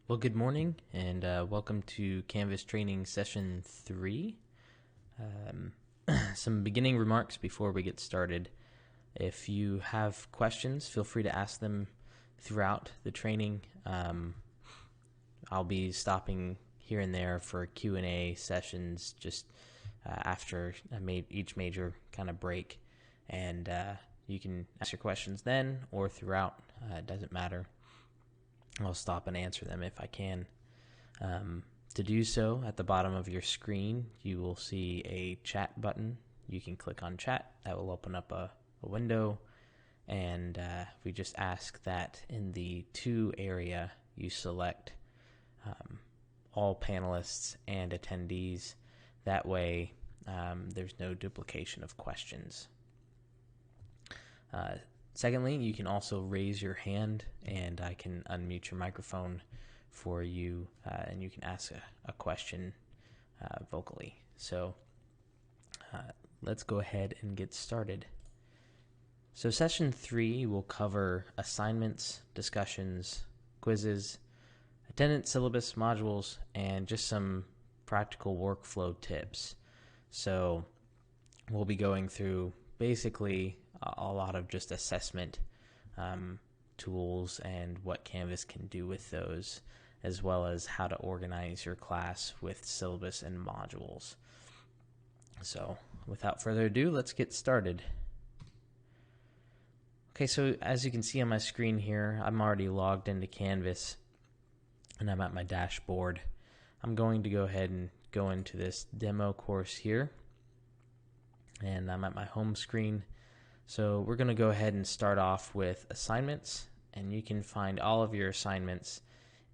Well, good morning and welcome to Canvas Training Session 3. Some beginning remarks before we get started. If you have questions, feel free to ask them throughout the training. I'll be stopping here and there for Q&A sessions just after each major kind of break. And you can ask your questions then or throughout. It doesn't matter. I'll stop and answer them if I can. To do so, at the bottom of your screen, you will see a chat button. You can click on chat. That will open up a window. And we just ask that in the to area, you select all panelists and attendees. That way, there's no duplication of questions. Secondly, you can also raise your hand and I can unmute your microphone for you and you can ask a question vocally. So let's go ahead and get started. So session 3 will cover assignments, discussions, quizzes, attendance syllabus modules, and just some practical workflow tips. So we'll be going through basically a lot of just assessment tools and what Canvas can do with those, as well as how to organize your class with syllabus and modules. So without further ado, let's get started. Okay, so as you can see on my screen here, I'm already logged into Canvas and I'm at my dashboard. I'm going to go ahead and go into this demo course here, and I'm at my home screen. So we're going to go ahead and start off with assignments, and you can find all of your assignments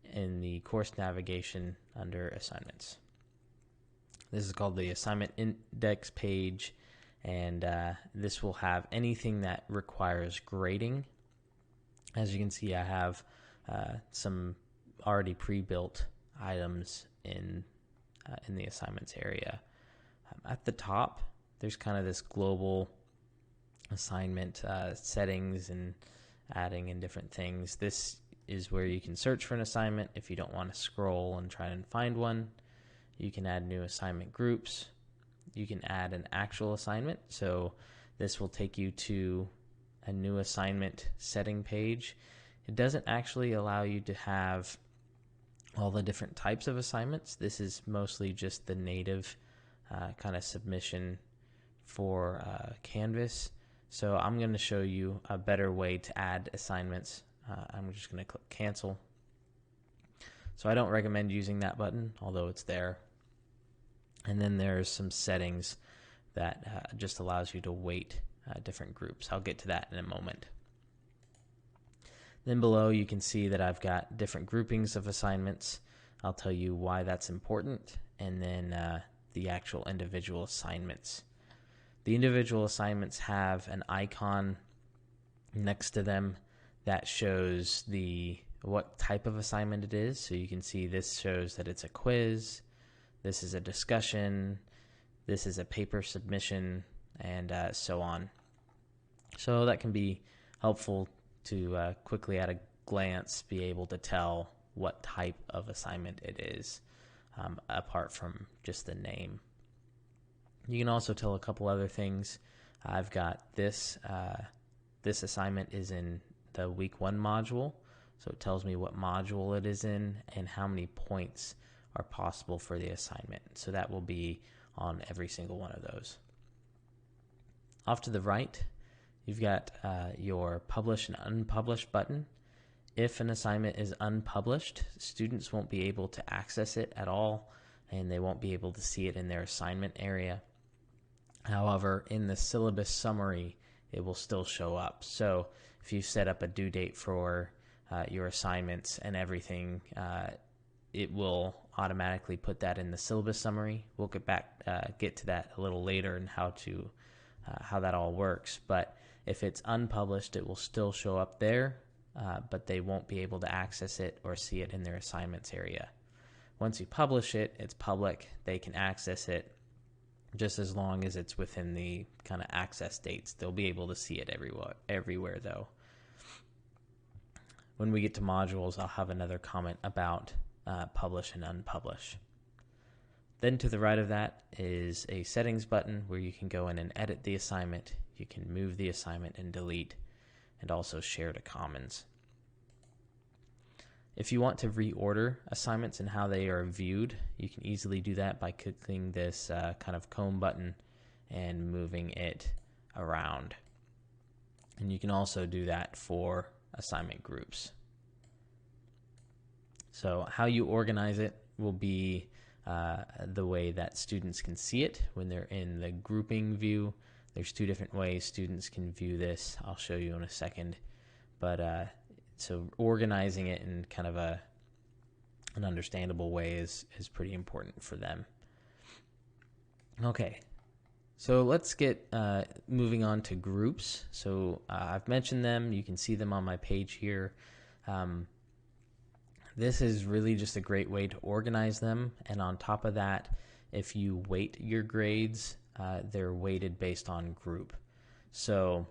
in the course navigation under assignments. This is called the assignment index page, and this will have anything that requires grading. As you can see, I have some already pre-built items in the assignments area. At the top, there's kind of this global assignment settings and adding in different things. This is where you can search for an assignment if you don't want to scroll and try and find one. You can add new assignment groups. You can add an actual assignment. So this will take you to a new assignment setting page. It doesn't actually allow you to have all the different types of assignments. This is mostly just the native kind of submission for Canvas. So I'm going to show you a better way to add assignments. I'm just going to click cancel. So I don't recommend using that button, although it's there. And then there's some settings that just allows you to weight different groups. I'll get to that in a moment. Then below you can see that I've got different groupings of assignments. I'll tell you why that's important, and then the actual individual assignments. The individual assignments have an icon next to them that shows what type of assignment it is. So you can see this shows that it's a quiz, this is a discussion, this is a paper submission, and so on. So that can be helpful to quickly at a glance be able to tell what type of assignment it is, apart from just the name. You can also tell a couple other things. I've got this assignment is in the week 1 module, so it tells me what module it is in and how many points are possible for the assignment. So that will be on every single one of those. Off to the right, you've got your publish and unpublish button. If an assignment is unpublished, students won't be able to access it at all, and they won't be able to see it in their assignment area. However, in the syllabus summary, it will still show up. So if you set up a due date for your assignments and everything, it will automatically put that in the syllabus summary. We'll get to that a little later and how that all works. But if it's unpublished, it will still show up there, but they won't be able to access it or see it in their assignments area. Once you publish it, it's public. They can access it just as long as it's within the kind of access dates. They'll be able to see it everywhere though. When we get to modules, I'll have another comment about publish and unpublish. Then to the right of that is a settings button where you can go in and edit the assignment. You can move the assignment and delete, and also share to Commons. If you want to reorder assignments and how they are viewed, you can easily do that by clicking this kind of comb button and moving it around. And you can also do that for assignment groups. So how you organize it will be the way that students can see it when they're in the grouping view. There's two different ways students can view this. I'll show you in a second. But so organizing it in kind of an understandable way is pretty important for them. Okay, so let's get moving on to groups. So I've mentioned them. You can see them on my page here. This is really just a great way to organize them. And on top of that, if you weight your grades, they're weighted based on group. So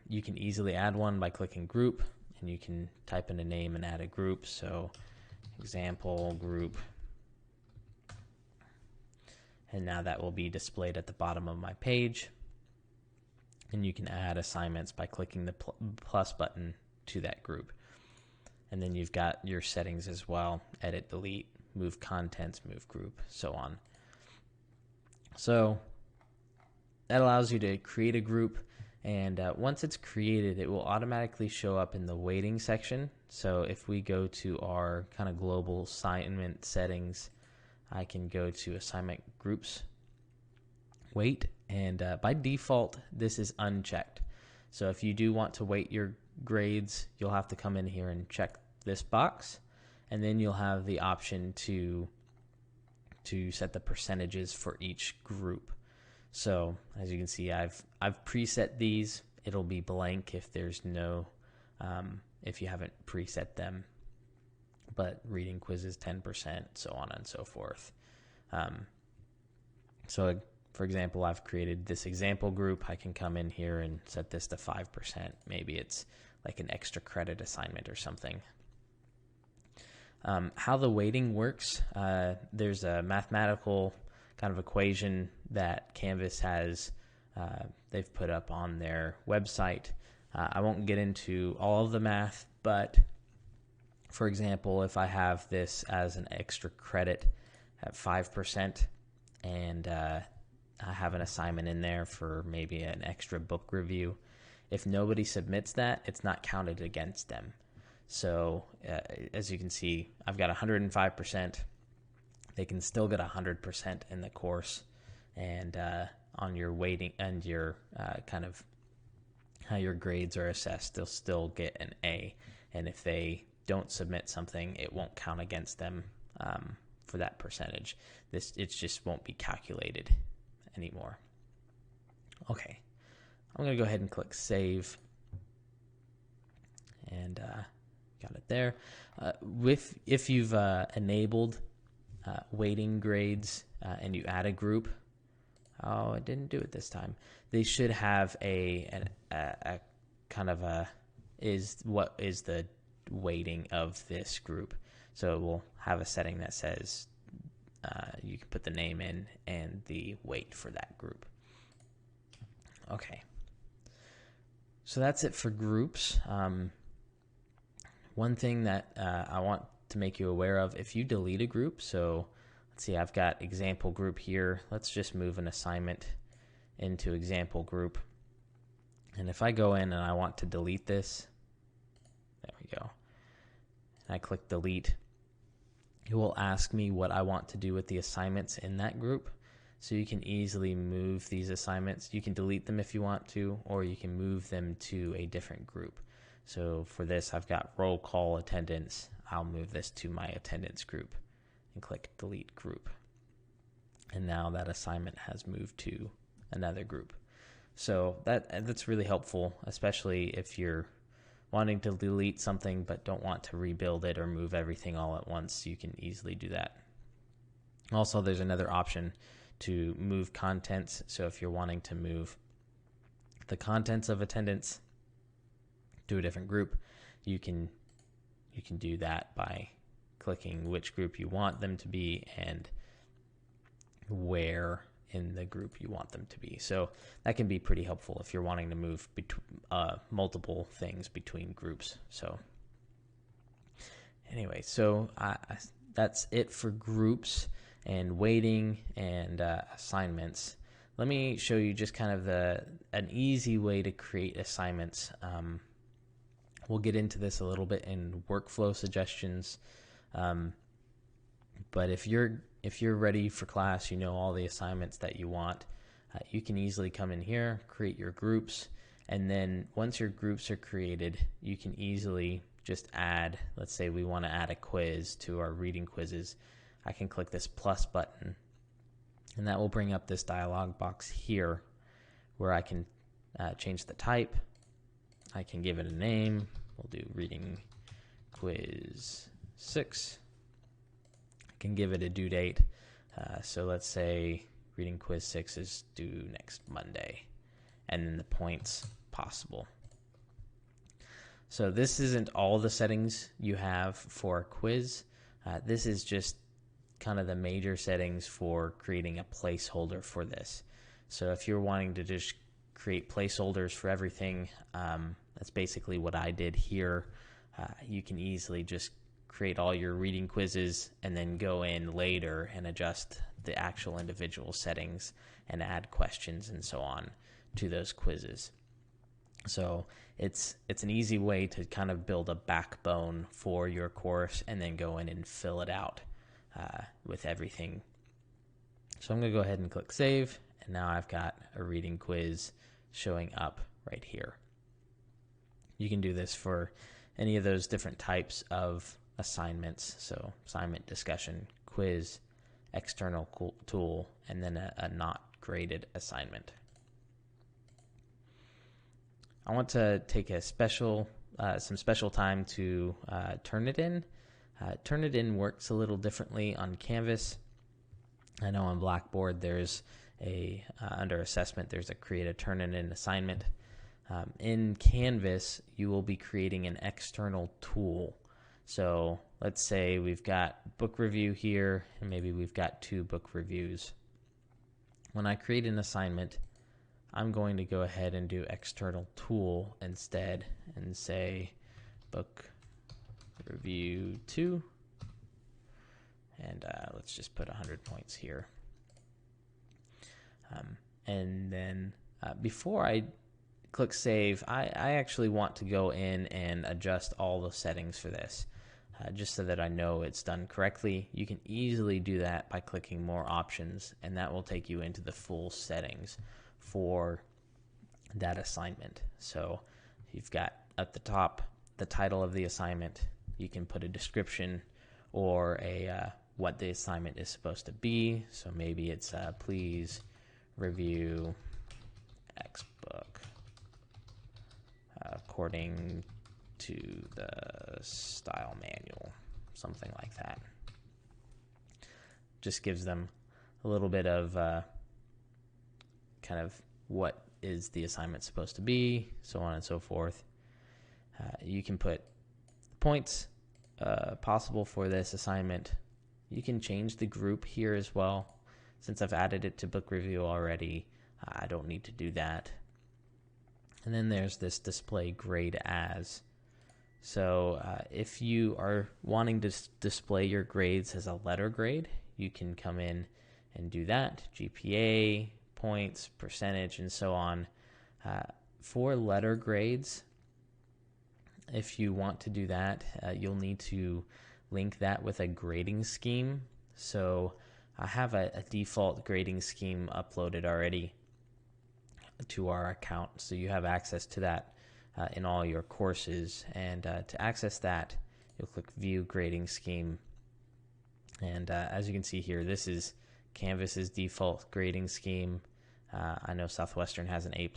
you can easily add one by clicking group, and you can type in a name and add a group. So example group. And now that will be displayed at the bottom of my page. And you can add assignments by clicking the plus button to that group. And then you've got your settings as well: edit, delete, move contents, move group, so on. So that allows you to create a group, and once it's created, it will automatically show up in the weighting section. So if we go to our kind of global assignment settings, I can go to assignment groups, weight, and by default, this is unchecked. So if you do want to weight your grades, you'll have to come in here and check this box, and then you'll have the option to set the percentages for each group. So as you can see, I've preset these. It'll be blank if there's no if you haven't preset them, but reading quizzes 10%, so on and so forth. So for example, I've created this example group. I can come in here and set this to 5%. Maybe it's like an extra credit assignment or something. How the weighting works, there's a mathematical kind of equation that Canvas has, they've put up on their website. I won't get into all of the math, but for example, if I have this as an extra credit at 5%, and I have an assignment in there for maybe an extra book review, if nobody submits that, it's not counted against them. So as you can see, I've got 105%. They can still get 100% in the course, and on your weighting and your kind of how your grades are assessed, they'll still get an A. And if they don't submit something, it won't count against them for that percentage. It just won't be calculated anymore. Okay, I'm going to go ahead and click Save, and got it there. If you've enabled weighting grades and you add a group, oh, I didn't do it this time. They should have a kind of what is the weighting of this group. So we'll have a setting that says you can put the name in and the weight for that group. Okay, so that's it for groups. One thing that I want to make you aware of, if you delete a group, so let's see, I've got example group here. Let's just move an assignment into example group. And if I go in and I want to delete this, there we go, and I click delete, it will ask me what I want to do with the assignments in that group. So you can easily move these assignments. You can delete them if you want to, or you can move them to a different group. So for this, I've got roll call attendance. I'll move this to my attendance group and click delete group. And now that assignment has moved to another group. So that's really helpful, especially if you're wanting to delete something but don't want to rebuild it or move everything all at once. You can easily do that. Also, there's another option to move contents. So if you're wanting to move the contents of attendance to a different group, you can you can do that by clicking which group you want them to be and where in the group you want them to be. So that can be pretty helpful if you're wanting to move multiple things between groups. So anyway, so that's it for groups and weighting and assignments. Let me show you just kind of an easy way to create assignments. We'll get into this a little bit in workflow suggestions. But if you're ready for class, you know all the assignments that you want, you can easily come in here, create your groups, and then once your groups are created, you can easily just add, let's say we want to add a quiz to our reading quizzes. I can click this plus button, and that will bring up this dialog box here where I can change the type. I can give it a name. We'll do reading quiz 6. I can give it a due date. So let's say reading quiz 6 is due next Monday, and then the points possible. So this isn't all the settings you have for a quiz. This is just kind of the major settings for creating a placeholder for this. So if you're wanting to just create placeholders for everything, that's basically what I did here. You can easily just create all your reading quizzes and then go in later and adjust the actual individual settings and add questions and so on to those quizzes. So it's an easy way to kind of build a backbone for your course and then go in and fill it out with everything. So I'm going to go ahead and click save, and now I've got a reading quiz showing up right here. You can do this for any of those different types of assignments. So assignment, discussion, quiz, external tool, and then a not graded assignment. I want to take a some special time to Turnitin. Turnitin works a little differently on Canvas. I know on Blackboard there's under assessment there's a create a Turnitin assignment. In Canvas, you will be creating an external tool. So let's say we've got book review here, and maybe we've got 2 book reviews. When I create an assignment, I'm going to go ahead and do external tool instead and say book review 2. And let's just put 100 points here. And then before I click save, I actually want to go in and adjust all the settings for this, just so that I know it's done correctly. You can easily do that by clicking more options, and that will take you into the full settings for that assignment. So you've got at the top the title of the assignment. You can put a description or what the assignment is supposed to be. So maybe it's please review X book according to the style manual, something like that. Just gives them a little bit of kind of what is the assignment supposed to be, so on and so forth. You can put points possible for this assignment. You can change the group here as well. Since I've added it to book review already, I don't need to do that. And then there's this display grade as. So if you are wanting to display your grades as a letter grade, you can come in and do that. GPA, points, percentage, and so on. For letter grades, if you want to do that, you'll need to link that with a grading scheme. So I have a default grading scheme uploaded already to our account, so you have access to that in all your courses. And to access that, you'll click View Grading Scheme. And as you can see here, this is Canvas's default grading scheme. I know Southwestern has an A+,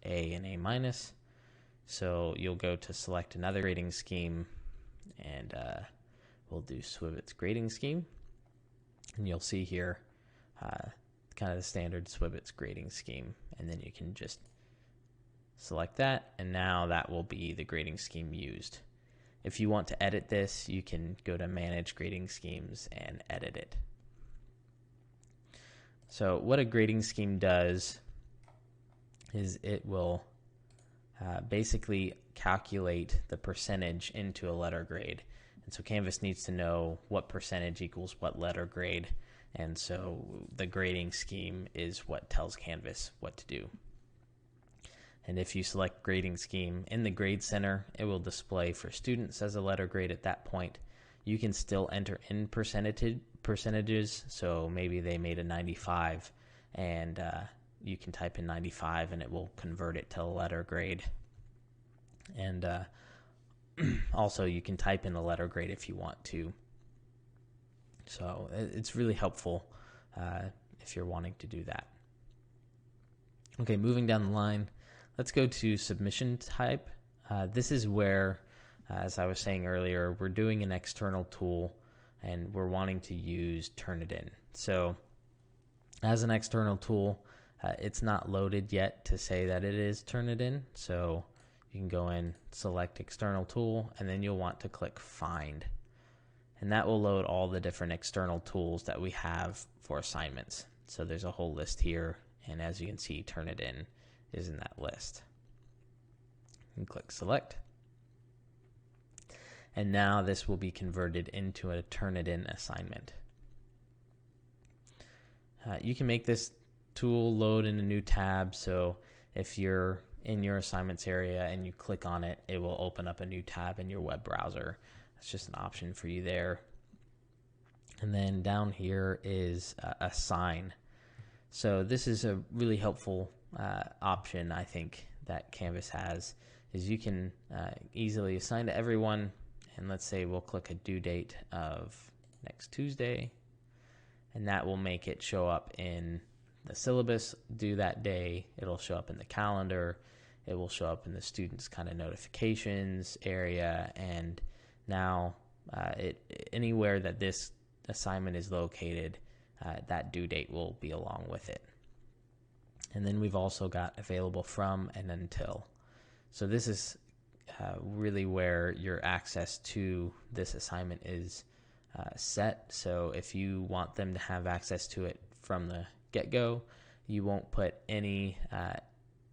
A, and A-. So you'll go to select another grading scheme, and we'll do Swivit's grading scheme. And you'll see here kind of the standard Swivit's grading scheme. And then you can just select that, and now that will be the grading scheme used. If you want to edit this, you can go to Manage Grading Schemes and edit it. So what a grading scheme does is it will basically calculate the percentage into a letter grade. And so Canvas needs to know what percentage equals what letter grade. And so the grading scheme is what tells Canvas what to do. And if you select grading scheme in the grade center, it will display for students as a letter grade at that point. You can still enter in percentages. So maybe they made a 95 and you can type in 95 and it will convert it to a letter grade. And also you can type in a letter grade if you want to. So it's really helpful if you're wanting to do that. Okay, moving down the line, let's go to submission type. This is where, as I was saying earlier, we're doing an external tool and we're wanting to use Turnitin. So as an external tool, it's not loaded yet to say that it is Turnitin. So you can go in, select external tool, and then you'll want to click find. And that will load all the different external tools that we have for assignments. So there's a whole list here, and as you can see, Turnitin is in that list. And click select. And now this will be converted into a Turnitin assignment. You can make this tool load in a new tab, so if you're in your assignments area and you click on it, it will open up a new tab in your web browser. That's just an option for you there. And then down here is assign. So this is a really helpful option, I think, that Canvas has, is you can easily assign to everyone. And let's say we'll click a due date of next Tuesday, and that will make it show up in the syllabus due that day. It'll show up in the calendar. It will show up in the students' kind of notifications area, and now anywhere that this assignment is located, that due date will be along with it. And then we've also got available from and until. So this is really where your access to this assignment is set. So if you want them to have access to it from the get-go, you won't put any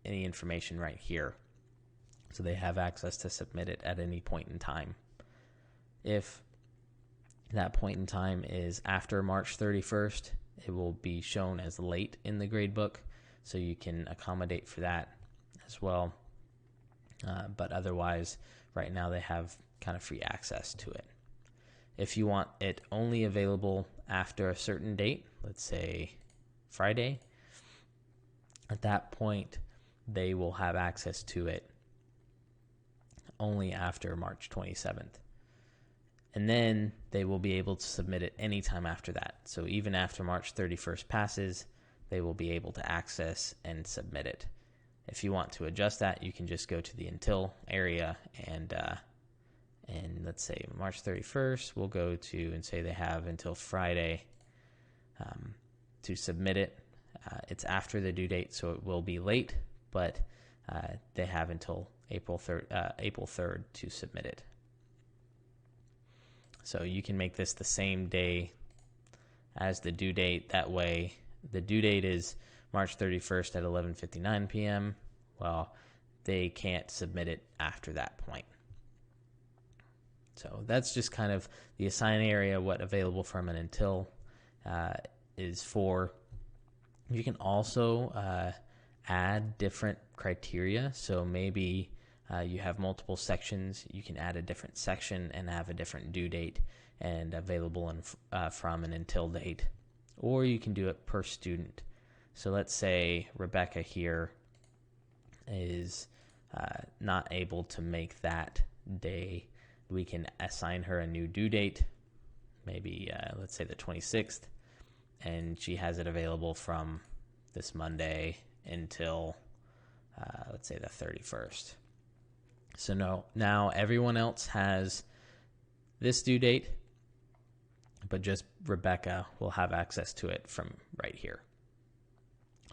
information right here. So they have access to submit it at any point in time. If that point in time is after March 31st, it will be shown as late in the gradebook, so you can accommodate for that as well. But otherwise, right now they have kind of free access to it. If you want it only available after a certain date, let's say Friday, at that point they will have access to it only after March 27th. And then they will be able to submit it anytime after that. So even after March 31st passes, they will be able to access and submit it. If you want to adjust that, you can just go to the until area and let's say March 31st, we'll go to and say they have until Friday to submit it. It's after the due date, so it will be late, but they have until April 3rd to submit it. So you can make this the same day as the due date. That way, the due date is March 31st at 11:59 p.m. Well, they can't submit it after that point. So that's just kind of the assign area, what available from and until is for. You can also add different criteria. So maybe you have multiple sections. You can add a different section and have a different due date and available from and until date. Or you can do it per student. So let's say Rebecca here is not able to make that day. We can assign her a new due date, maybe let's say the 26th, and she has it available from this Monday until let's say the 31st. So now everyone else has this due date, but just Rebecca will have access to it from right here.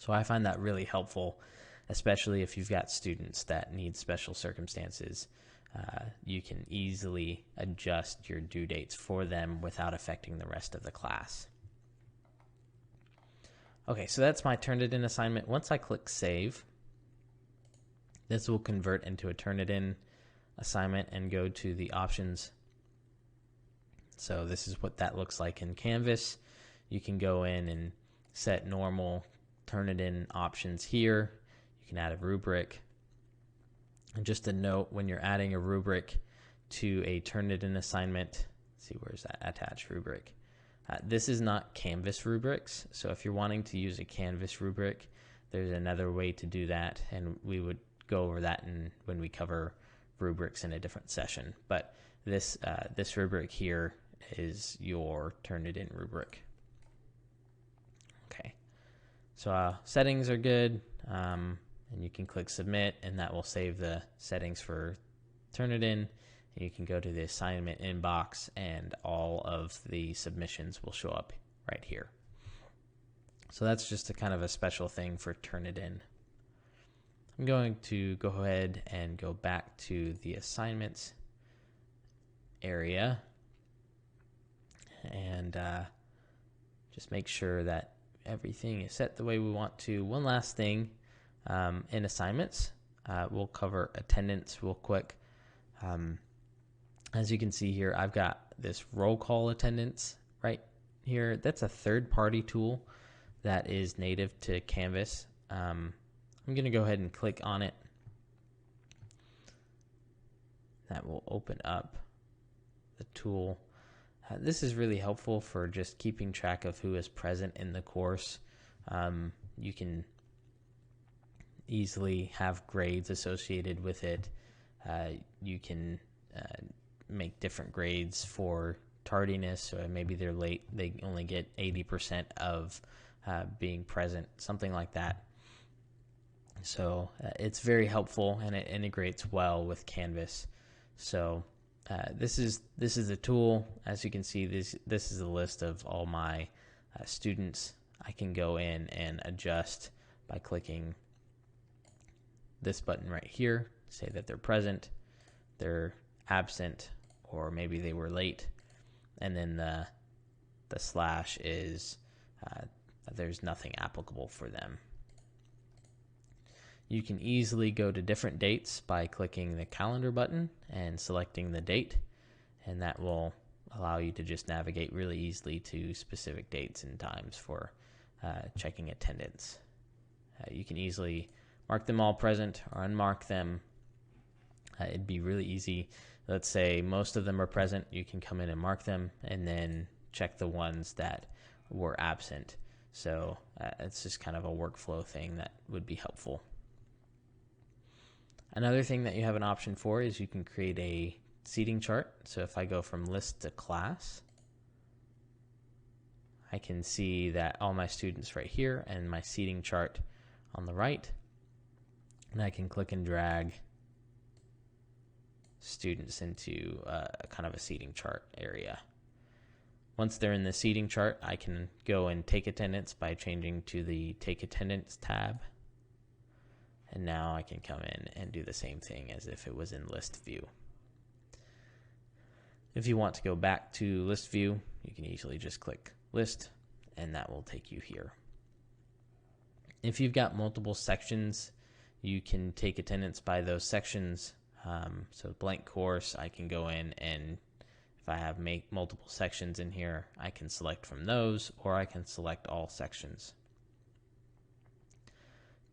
So I find that really helpful, especially if you've got students that need special circumstances. You can easily adjust your due dates for them without affecting the rest of the class. Okay, so that's my Turnitin assignment. Once I click Save, this will convert into a Turnitin assignment and go to the options. So this is what that looks like in Canvas. You can go in and set normal Turnitin options here. You can add a rubric. And just a note, when you're adding a rubric to a Turnitin assignment, let's see, where's that attached rubric? This is not Canvas rubrics. So if you're wanting to use a Canvas rubric, there's another way to do that. And we would go over that when we cover rubrics in a different session. But this rubric here is your Turnitin rubric. Okay, so settings are good, and you can click Submit, and that will save the settings for Turnitin. And you can go to the assignment inbox, and all of the submissions will show up right here. So that's just a kind of a special thing for Turnitin. I'm going to go ahead and go back to the assignments area and just make sure that everything is set the way we want to. One last thing in assignments, we'll cover attendance real quick. As you can see here, I've got this roll call attendance right here. That's a third-party tool that is native to Canvas. I'm going to go ahead and click on it. That will open up the tool. This is really helpful for just keeping track of who is present in the course. You can easily have grades associated with it. You can make different grades for tardiness, so maybe they're late, they only get 80% of being present, something like that. So it's very helpful, and it integrates well with Canvas. So this is a tool. As you can see, this is a list of all my students. I can go in and adjust by clicking this button right here, say that they're present, they're absent, or maybe they were late, and then the slash is there's nothing applicable for them. You can easily go to different dates by clicking the calendar button and selecting the date, and that will allow you to just navigate really easily to specific dates and times for checking attendance. You can easily mark them all present or unmark them. It'd be really easy. Let's say most of them are present, you can come in and mark them and then check the ones that were absent. So it's just kind of a workflow thing that would be helpful. Another thing that you have an option for is you can create a seating chart. So if I go from list to class, I can see that all my students right here and my seating chart on the right. And I can click and drag students into kind of a seating chart area. Once they're in the seating chart, I can go and take attendance by changing to the Take Attendance tab. And now I can come in and do the same thing as if it was in list view. If you want to go back to list view, you can easily just click list, and that will take you here. If you've got multiple sections, you can take attendance by those sections. So blank course, I can go in, and if I have multiple sections in here, I can select from those, or I can select all sections.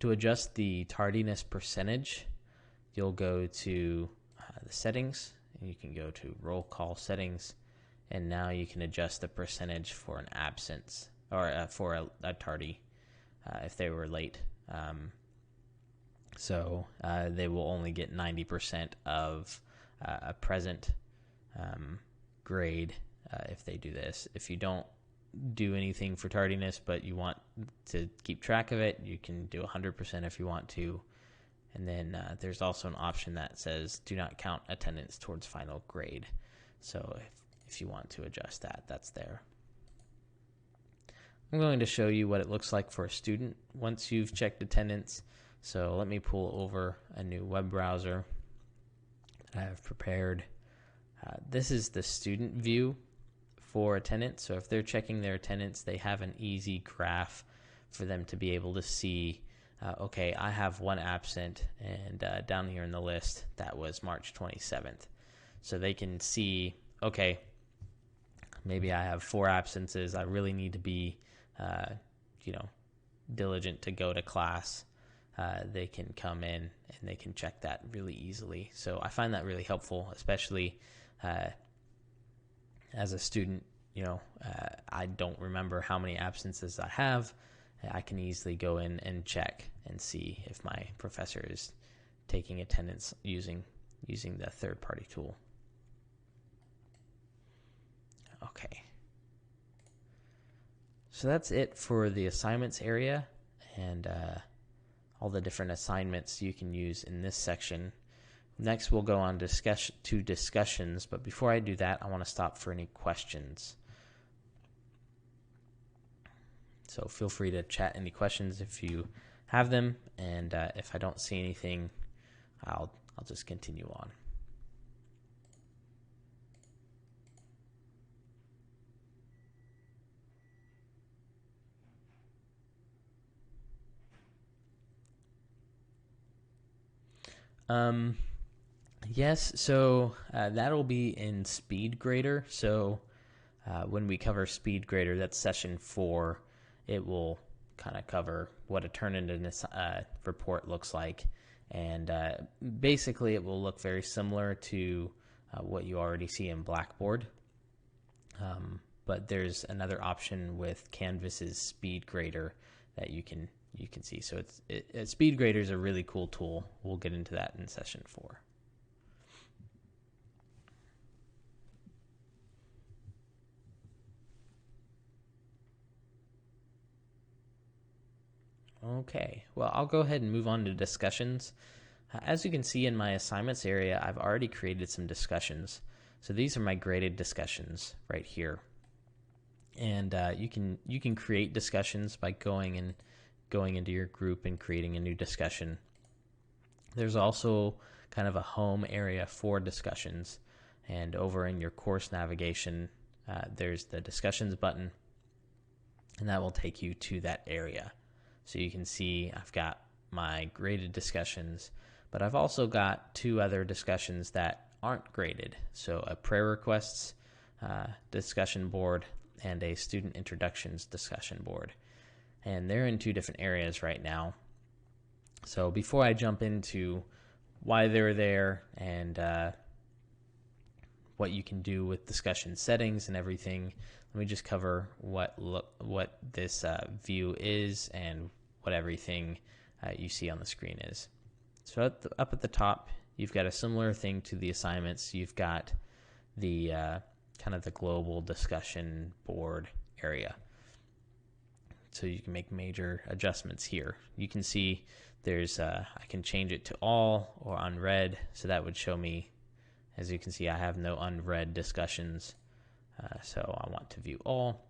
To adjust the tardiness percentage, you'll go to the settings, and you can go to roll call settings, and now you can adjust the percentage for an absence, or for a tardy if they were late. So they will only get 90% of a present grade if they do this. If you don't do anything for tardiness, but you want to keep track of it, you can do 100% if you want to. And then there's also an option that says do not count attendance towards final grade. So if you want to adjust that, that's there. I'm going to show you what it looks like for a student once you've checked attendance. So let me pull over a new web browser that I have prepared. This is the student view for attendance. So if they're checking their attendance, they have an easy graph for them to be able to see, okay, I have one absent, and down here in the list, that was March 27th. So they can see, okay, maybe I have 4 absences. I really need to be, diligent to go to class. They can come in and they can check that really easily. So I find that really helpful, especially as a student. I don't remember how many absences I have. I can easily go in and check and see if my professor is taking attendance using the third-party tool. Okay. So that's it for the assignments area and all the different assignments you can use in this section. Next, we'll go on to discussions, but before I do that, I want to stop for any questions. So feel free to chat any questions if you have them, and if I don't see anything, I'll just continue on. Yes, so that'll be in SpeedGrader. So when we cover SpeedGrader, that's session 4. It will kind of cover what a Turnitin report looks like. And basically, it will look very similar to what you already see in Blackboard. But there's another option with Canvas's SpeedGrader that you can see. So SpeedGrader is a really cool tool. We'll get into that in session 4. Okay, well, I'll go ahead and move on to discussions. As you can see in my assignments area, I've already created some discussions. So these are my graded discussions right here. And you can create discussions by going into your group and creating a new discussion. There's also kind of a home area for discussions. And over in your course navigation, there's the discussions button, and that will take you to that area. So you can see I've got my graded discussions, but I've also got 2 other discussions that aren't graded. So a prayer requests discussion board and a student introductions discussion board. And they're in 2 different areas right now. So before I jump into why they're there and what you can do with discussion settings and everything, let me just cover what this view is and what everything you see on the screen is. So up at the top, you've got a similar thing to the assignments. You've got the kind of the global discussion board area. So you can make major adjustments here. You can see there's I can change it to all or unread. So that would show me, as you can see, I have no unread discussions. So I want to view all.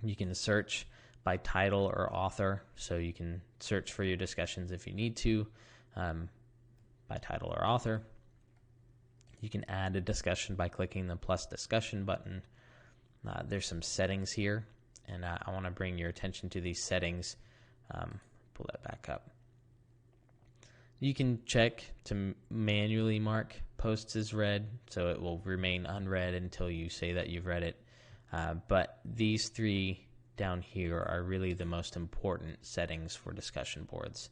You can search by title or author. So you can search for your discussions if you need to by title or author. You can add a discussion by clicking the plus discussion button. There's some settings here, and I want to bring your attention to these settings. Pull that back up. You can check to manually mark posts as read, so it will remain unread until you say that you've read it. But these 3 down here are really the most important settings for discussion boards.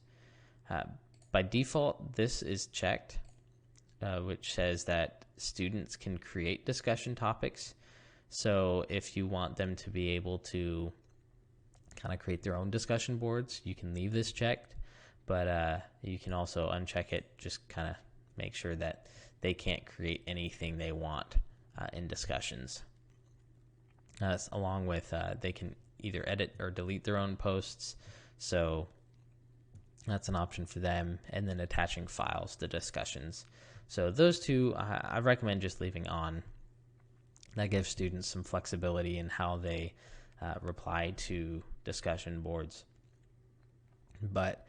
By default, this is checked, which says that students can create discussion topics. So if you want them to be able to kind of create their own discussion boards, you can leave this checked, but you can also uncheck it, just kind of make sure that they can't create anything they want in discussions. Along with they can either edit or delete their own posts, so that's an option for them, and then attaching files to discussions. So those 2 I recommend just leaving on. That gives students some flexibility in how they reply to discussion boards. But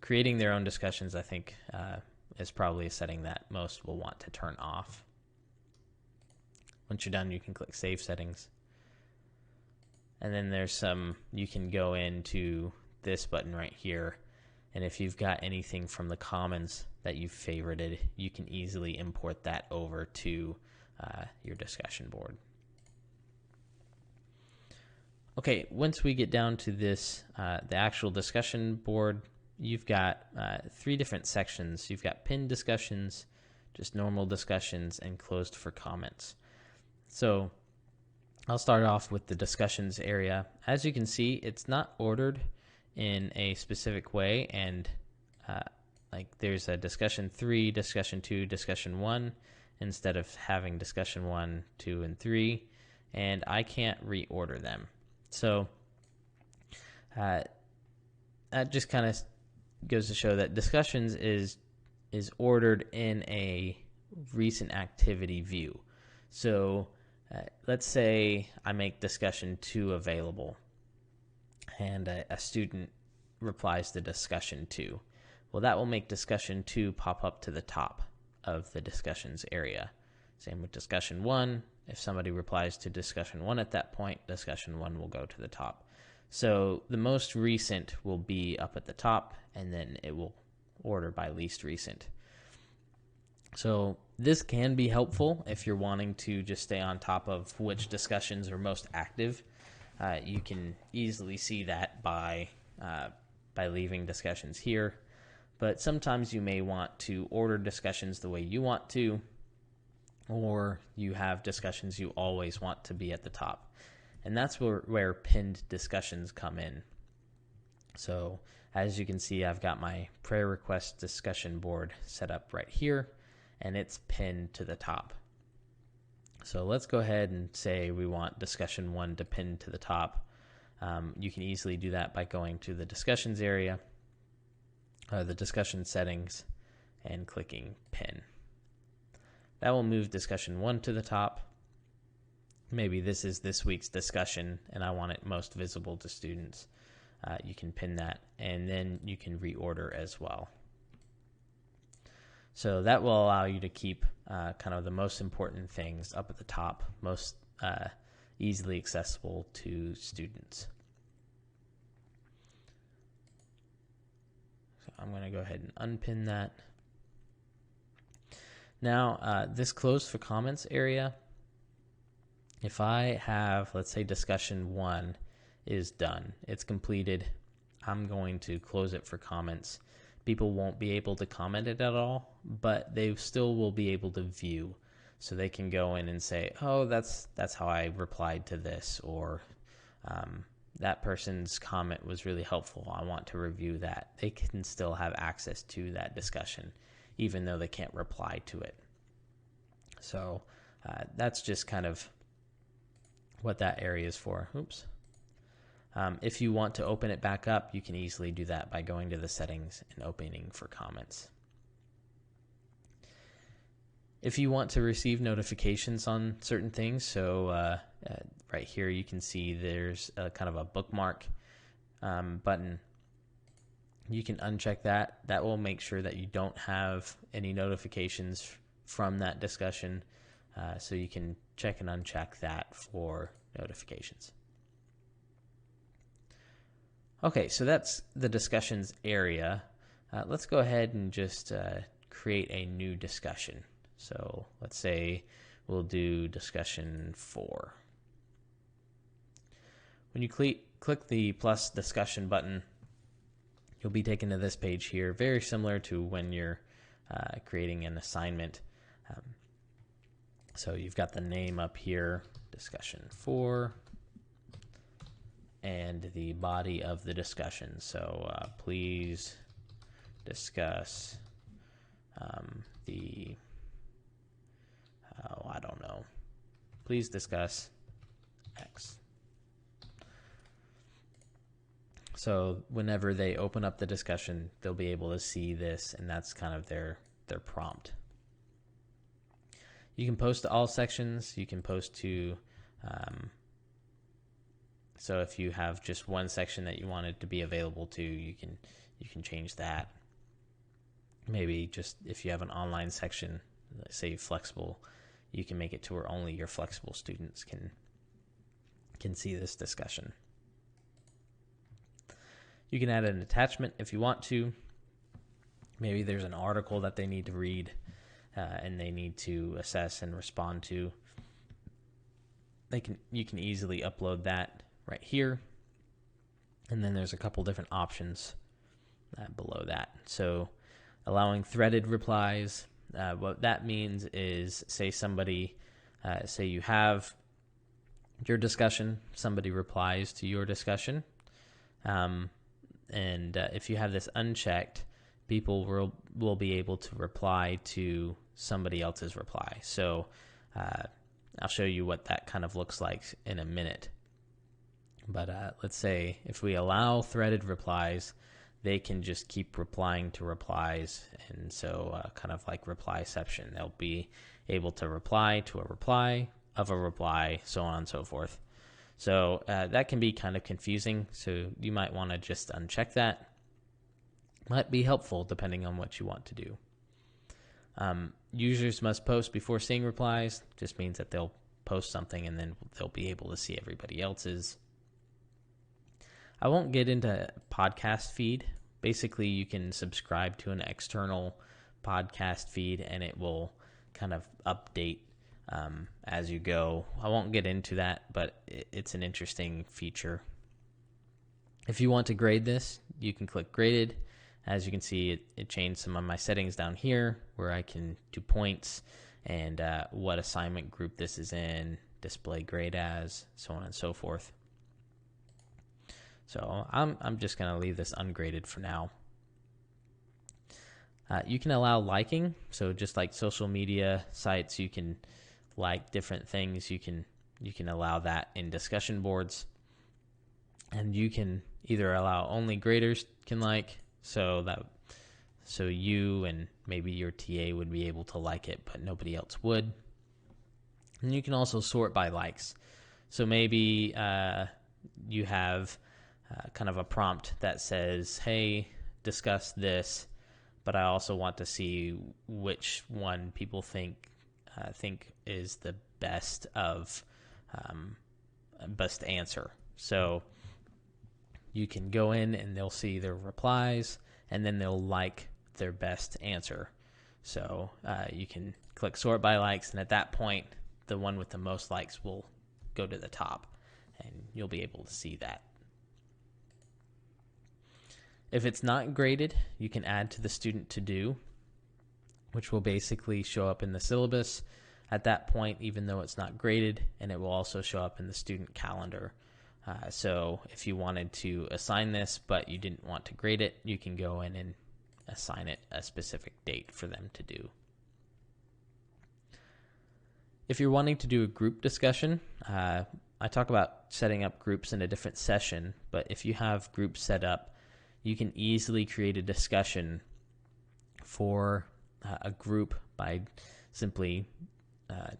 creating their own discussions, I think, is probably a setting that most will want to turn off. Once you're done, you can click Save Settings. And then there's you can go into this button right here. And if you've got anything from the Commons that you've favorited, you can easily import that over to your discussion board. Okay, once we get down to this, the actual discussion board, you've got 3 different sections. You've got pinned discussions, just normal discussions, and closed for comments. So I'll start off with the discussions area. As you can see, it's not ordered in a specific way, and like there's a discussion 3, discussion 2, discussion 1, instead of having discussion 1, 2, and 3, and I can't reorder them. So that just kind of goes to show that discussions is ordered in a recent activity view. So let's say I make discussion 2 available, and a student replies to discussion 2. Well, that will make discussion 2 pop up to the top of the discussions area. Same with discussion 1. If somebody replies to discussion 1 at that point, discussion 1 will go to the top. So the most recent will be up at the top, and then it will order by least recent. So this can be helpful if you're wanting to just stay on top of which discussions are most active. You can easily see that by leaving discussions here. But sometimes you may want to order discussions the way you want to, or you have discussions you always want to be at the top. And that's where pinned discussions come in. So as you can see, I've got my prayer request discussion board set up right here, and it's pinned to the top. So let's go ahead and say we want discussion 1 to pin to the top. You can easily do that by going to the discussions area, the discussion settings, and clicking pin. That will move discussion 1 to the top. Maybe this is this week's discussion and I want it most visible to students. You can pin that, and then you can reorder as well. So that will allow you to keep kind of the most important things up at the top, most easily accessible to students. So I'm going to go ahead and unpin that. Now, this closed for comments area, if I have, let's say discussion 1 is done, it's completed, I'm going to close it for comments. People won't be able to comment it at all, but they still will be able to view. So they can go in and say, oh, that's how I replied to this, or that person's comment was really helpful, I want to review that. They can still have access to that discussion, even though they can't reply to it. So that's just kind of what that area is for. Oops. If you want to open it back up, you can easily do that by going to the settings and opening for comments. If you want to receive notifications on certain things, so right here you can see there's a kind of a bookmark button. You can uncheck that. That will make sure that you don't have any notifications from that discussion. So you can check and uncheck that for notifications. Okay, so that's the discussions area. Let's go ahead and just create a new discussion. So let's say we'll do discussion 4. When you click the plus discussion button, you'll be taken to this page here, very similar to when you're creating an assignment. So you've got the name up here, discussion 4, and the body of the discussion. So please discuss I don't know. Please discuss X. So whenever they open up the discussion, they'll be able to see this, and that's kind of their prompt. You can post to all sections. You can post to, so if you have just one section that you want it to be available to, you can you can change that. Maybe just if you have an online section, say flexible, you can make it to where only your flexible students can see this discussion. You can add an attachment if you want to. Maybe there's an article that they need to read and they need to assess and respond to. You can easily upload that right here. And then there's a couple different options below that. So allowing threaded replies, what that means is say you have your discussion, somebody replies to your discussion. And if you have this unchecked, people will be able to reply to somebody else's reply. So I'll show you what that kind of looks like in a minute. But let's say if we allow threaded replies, they can just keep replying to replies. And so kind of like replyception, they'll be able to reply to a reply of a reply, so on and so forth. So that can be kind of confusing. So you might want to just uncheck that. Might be helpful depending on what you want to do. Users must post before seeing replies. Just means that they'll post something and then they'll be able to see everybody else's. I won't get into podcast feed. Basically, you can subscribe to an external podcast feed and it will kind of update as you go. I won't get into that, but it's an interesting feature. If you want to grade this, you can click graded. As you can see, it changed some of my settings down here where I can do points and what assignment group this is in, display grade as, so on and so forth. So I'm just going to leave this ungraded for now. You can allow liking. So just like social media sites, you can like different things. You can allow that in discussion boards. And you can either allow only graders can like, so you and maybe your TA would be able to like it, but nobody else would. And you can also sort by likes. So maybe you have kind of a prompt that says, hey, discuss this, but I also want to see which one people think is the best answer. So you can go in and they'll see their replies and then they'll like their best answer. So you can click sort by likes, and at that point, the one with the most likes will go to the top and you'll be able to see that. If it's not graded, you can add to the student to-do, which will basically show up in the syllabus at that point, even though it's not graded, and it will also show up in the student calendar. So if you wanted to assign this, but you didn't want to grade it, you can go in and assign it a specific date for them to do. If you're wanting to do a group discussion, I talk about setting up groups in a different session, but if you have groups set up, you can easily create a discussion for a group by simply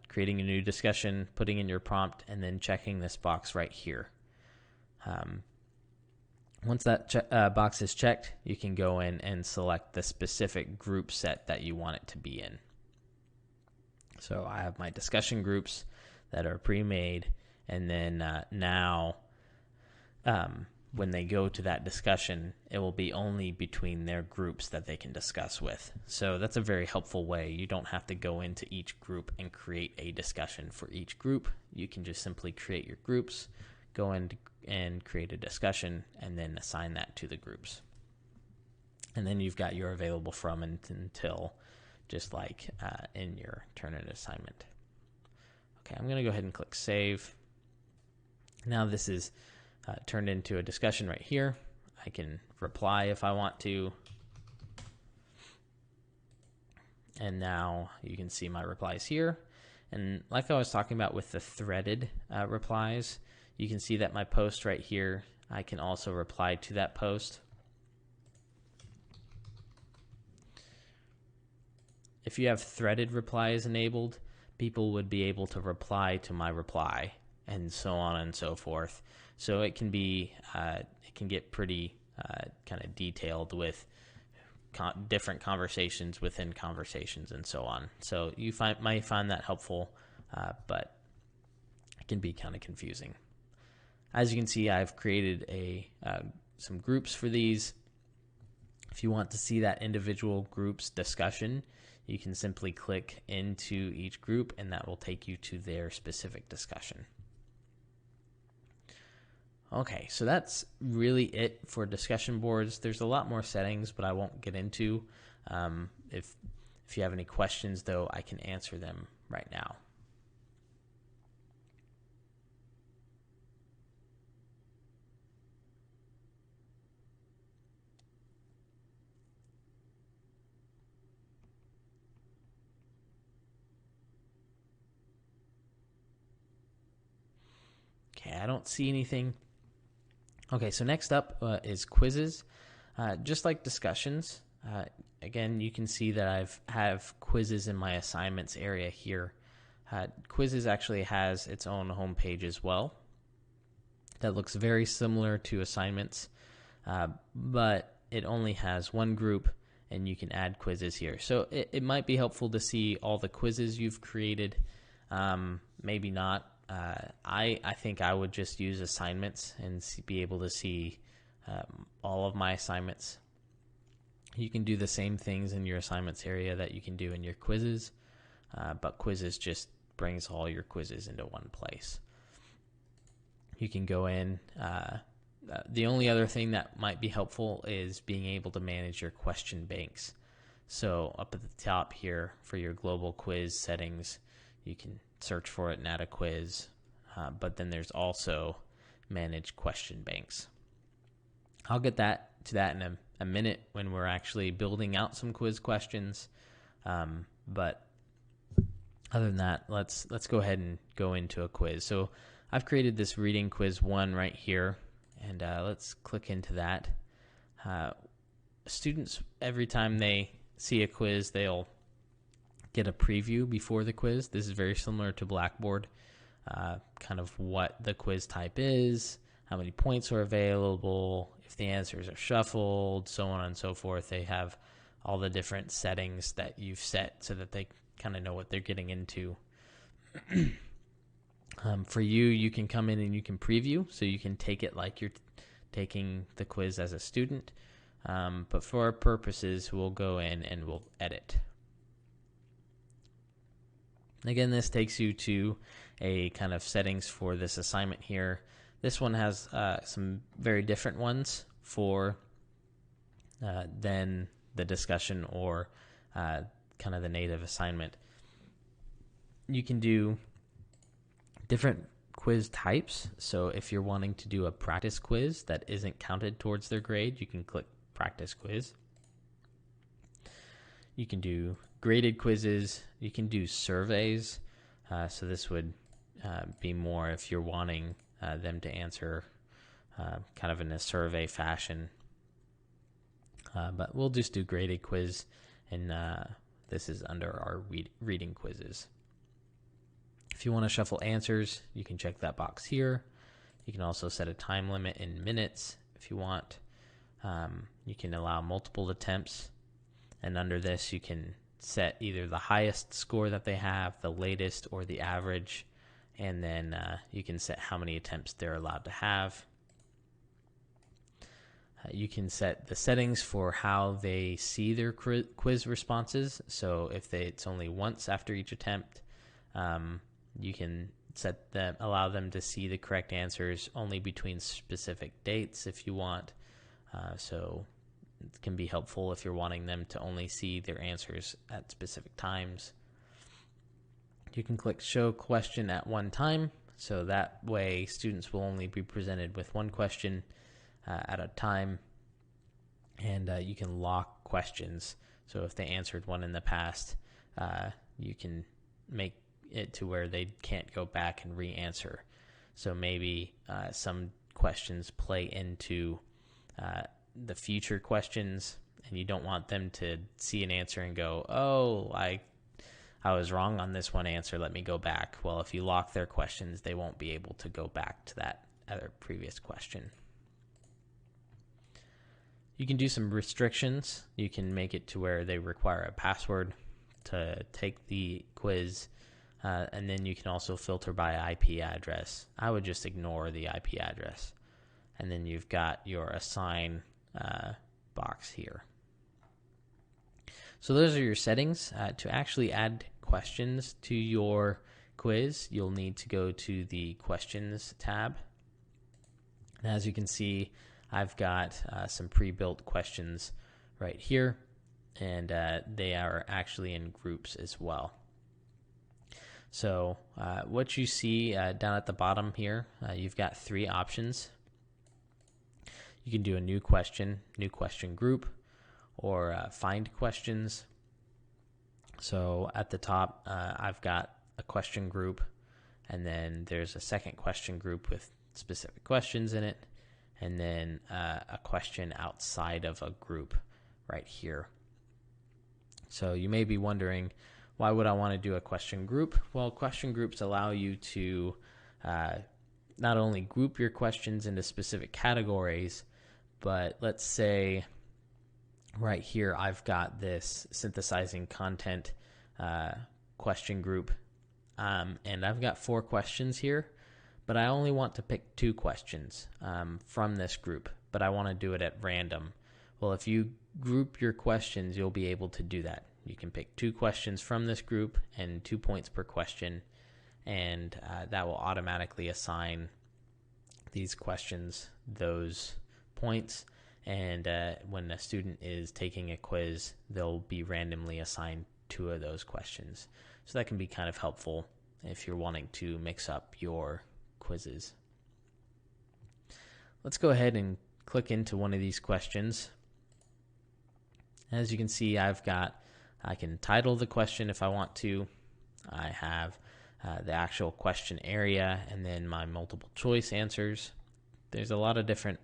creating a new discussion, putting in your prompt, and then checking this box right here. Once that box is checked, you can go in and select the specific group set that you want it to be in. So I have my discussion groups that are pre-made, and then now when they go to that discussion, it will be only between their groups that they can discuss with. So that's a very helpful way. You don't have to go into each group and create a discussion for each group. You can just simply create your groups, go in and create a discussion, and then assign that to the groups. And then you've got your available from and until, just like in your Turnitin assignment. Okay, I'm going to go ahead and click Save. Now this is turned into a discussion right here. I can reply if I want to. And now you can see my replies here. And like I was talking about with the threaded replies, you can see that my post right here, I can also reply to that post. If you have threaded replies enabled, people would be able to reply to my reply, and so on and so forth. So it can be, it can get pretty kind of detailed with different conversations within conversations and so on. So you might find that helpful, but it can be kind of confusing. As you can see, I've created some groups for these. If you want to see that individual group's discussion, you can simply click into each group and that will take you to their specific discussion. Okay, so that's really it for discussion boards. There's a lot more settings, but I won't get into. If you have any questions, though, I can answer them right now. Okay, I don't see anything. Okay, so next up is quizzes. Just like discussions, again, you can see that I have quizzes in my assignments area here. Quizzes actually has its own homepage as well that looks very similar to assignments, but it only has one group and you can add quizzes here. So it might be helpful to see all the quizzes you've created. Maybe not. I think I would just use assignments and be able to see all of my assignments. You can do the same things in your assignments area that you can do in your quizzes, but quizzes just brings all your quizzes into one place. You can go in. The only other thing that might be helpful is being able to manage your question banks. So up at the top here for your global quiz settings, you can search for it and add a quiz, but then there's also manage question banks. I'll get to that in a minute when we're actually building out some quiz questions, but other than that, let's go ahead and go into a quiz. So I've created this reading quiz 1 right here, and let's click into that. Students, every time they see a quiz, they'll get a preview before the quiz. This is very similar to Blackboard, kind of what the quiz type is, how many points are available, if the answers are shuffled, so on and so forth. They have all the different settings that you've set so that they kind of know what they're getting into. For you can come in and you can preview, so you can take it like you're taking the quiz as a student. But for our purposes, we'll go in and we'll edit. Again, this takes you to a kind of settings for this assignment here. This one has some very different ones for than the discussion or kind of the native assignment. You can do different quiz types. So if you're wanting to do a practice quiz that isn't counted towards their grade, you can click practice quiz. You can do graded quizzes. You can do surveys. So this would be more if you're wanting them to answer kind of in a survey fashion. But we'll just do graded quiz, and this is under our reading quizzes. If you want to shuffle answers, you can check that box here. You can also set a time limit in minutes if you want. You can allow multiple attempts, and under this you can set either the highest score that they have, the latest, or the average, and then you can set how many attempts they're allowed to have. You can set the settings for how they see their quiz responses. So if it's only once after each attempt, you can allow them to see the correct answers only between specific dates if you want. So it can be helpful if you're wanting them to only see their answers at specific times. You can click show question at one time, so that way students will only be presented with one question at a time. And you can lock questions, so if they answered one in the past, you can make it to where they can't go back and re-answer. So maybe some questions play into the future questions, and you don't want them to see an answer and go, oh, I was wrong on this one answer, let me go back. Well, if you lock their questions, they won't be able to go back to that other previous question. You can do some restrictions. You can make it to where they require a password to take the quiz. And then you can also filter by IP address. I would just ignore the IP address. And then you've got your assign box here. So those are your settings. To actually add questions to your quiz, you'll need to go to the questions tab. And as you can see, I've got some pre-built questions right here, and they are actually in groups as well. So what you see down at the bottom here, you've got 3 options. You can do a new question group, or find questions. So at the top, I've got a question group, and then there's a second question group with specific questions in it, and then a question outside of a group right here. So you may be wondering, why would I want to do a question group? Well, question groups allow you to not only group your questions into specific categories, but let's say right here I've got this synthesizing content question group, and I've got 4 questions here, but I only want to pick 2 questions from this group, but I want to do it at random. Well, if you group your questions, you'll be able to do that. You can pick 2 questions from this group and 2 points per question, and that will automatically assign these questions those points. And when a student is taking a quiz, they'll be randomly assigned 2 of those questions. So that can be kind of helpful if you're wanting to mix up your quizzes. Let's go ahead and click into one of these questions. As you can see, I can title the question if I want to. I have the actual question area, and then my multiple choice answers. There's a lot of different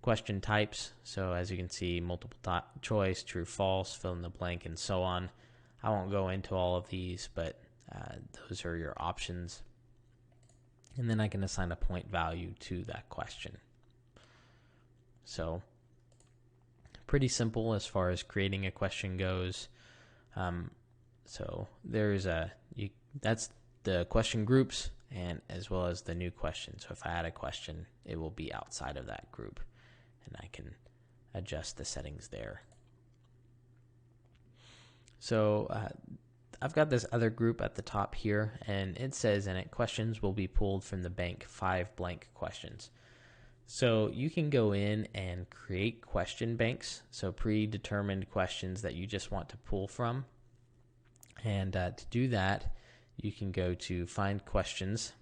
question types. So as you can see, multiple choice, true, false, fill in the blank, and so on. I won't go into all of these, but those are your options. And then I can assign a point value to that question. So pretty simple as far as creating a question goes. So there's that's the question groups, and as well as the new question. So if I add a question, it will be outside of that group, and I can adjust the settings there. So I've got this other group at the top here, and it says in it, questions will be pulled from the bank 5 blank questions. So you can go in and create question banks, so predetermined questions that you just want to pull from. And to do that, you can go to Find Questions,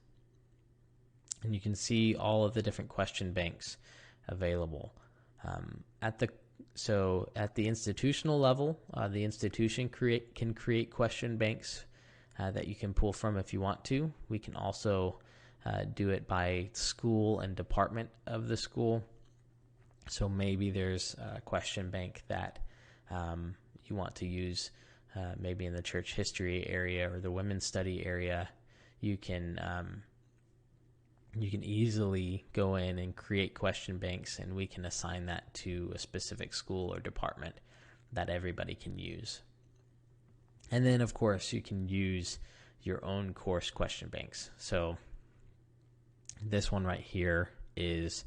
and you can see all of the different question banks available. At the institutional level, the institution can create question banks that you can pull from if you want to. We can also do it by school and department of the school. So maybe there's a question bank that you want to use, maybe in the church history area or the women's study area. You can easily go in and create question banks, and we can assign that to a specific school or department that everybody can use. And then, of course, you can use your own course question banks. So this one right here is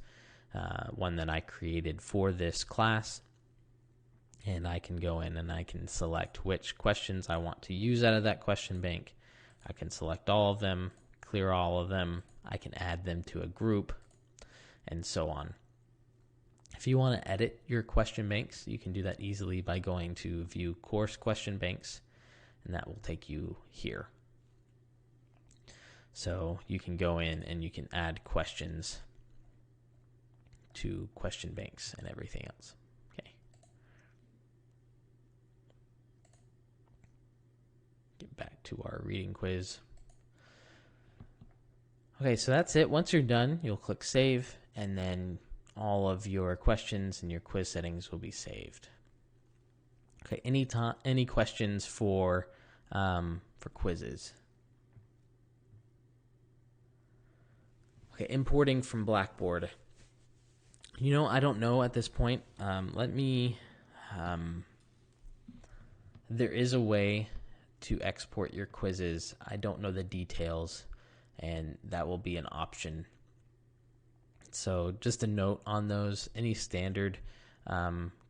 one that I created for this class, and I can go in and I can select which questions I want to use out of that question bank. I can select all of them, clear all of them. I can add them to a group, and so on. If you want to edit your question banks, you can do that easily by going to View Course Question Banks, and that will take you here. So you can go in and you can add questions to question banks and everything else. Okay. Get back to our reading quiz. Okay, so that's it. Once you're done, you'll click Save, and then all of your questions and your quiz settings will be saved. Okay, any questions for quizzes? Okay, importing from Blackboard. I don't know at this point. Let me. There is a way to export your quizzes. I don't know the details, and that will be an option. So just a note on those, any standard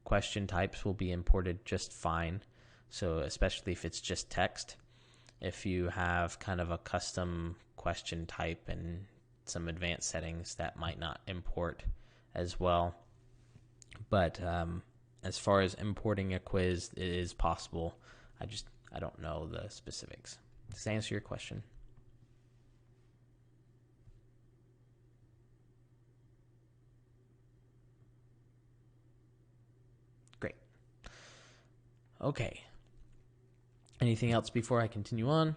question types will be imported just fine. So especially if it's just text. If you have kind of a custom question type and some advanced settings, that might not import as well. But as far as importing a quiz, it is possible. I don't know the specifics. Does that answer your question? Great. Okay. Anything else before I continue on?